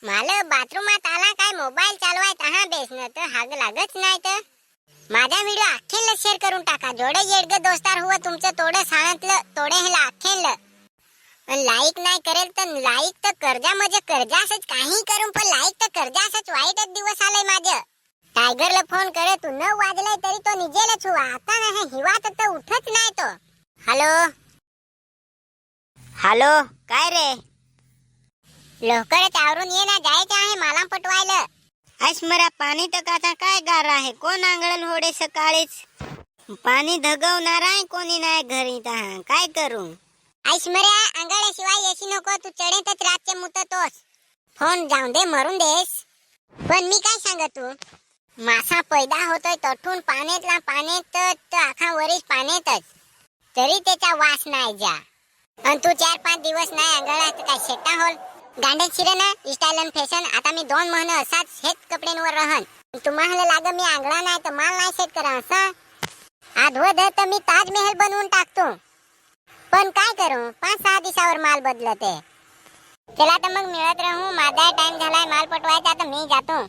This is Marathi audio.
मला बाथरूमात आला काय मोबाईल चालवाय तहा बेसणं तर हाग लागच नाही तर माझा व्हिडिओ अख्खेला शेअर करून टाका. जोडे येडग दोस्तार हुआ तुमचं तोडं सांगितलं तोडे हेला अख्खेला लाईक नाही करेल तर लाईक तर कर्जा म्हणजे कर्जासच काही करून पण लाईक तर कर्जासच वाईटच दिवस आलाय माझं. टायगरला फोन करे तू न वाजलाय तरी तो निजेलच हुआ आता नाही हिवात तर उठत नाही तो. हॅलो हॅलो काय रे लवकरच आवरून ये ना जायचं आहे मला पटवायला. आश्मरा पाणी टकाचा काय गार आहे कोण आंगळल होडे सकाळीच पाणी धगवणार आहे कोणी नाही घरी तहा काय करू. आश्मर्या आंगळ्याशिवाय येशी नको तू चढेतच रातचे मुततोस. फोन जाऊन दे मरून देस. पण मी काय सांगत तू मासा पैदा होतोय तठून पाण्यातला पाण्यात आखा वरीस पाण्यातच तरी त्याचा वास नाही जा आणि तू 4-5 दिवस नाही आंगळात काय शेटा होल गांडे शिरे ना स्टाईल अँड फॅशन. आता मी 2 महिने असाच हेच कपड्यांवर रहन तुम्हाला लाग मी आंगळा नाही तर माल नाही सेट करा असं आधवध तर मी ताजमहल बनवून टाकतो. पण काय करू 5-6 दिवसावर माल बदलते. चला तर मग मिळत राहू. माझा टाइम झालाय माल पटवायचा तर मी जातो.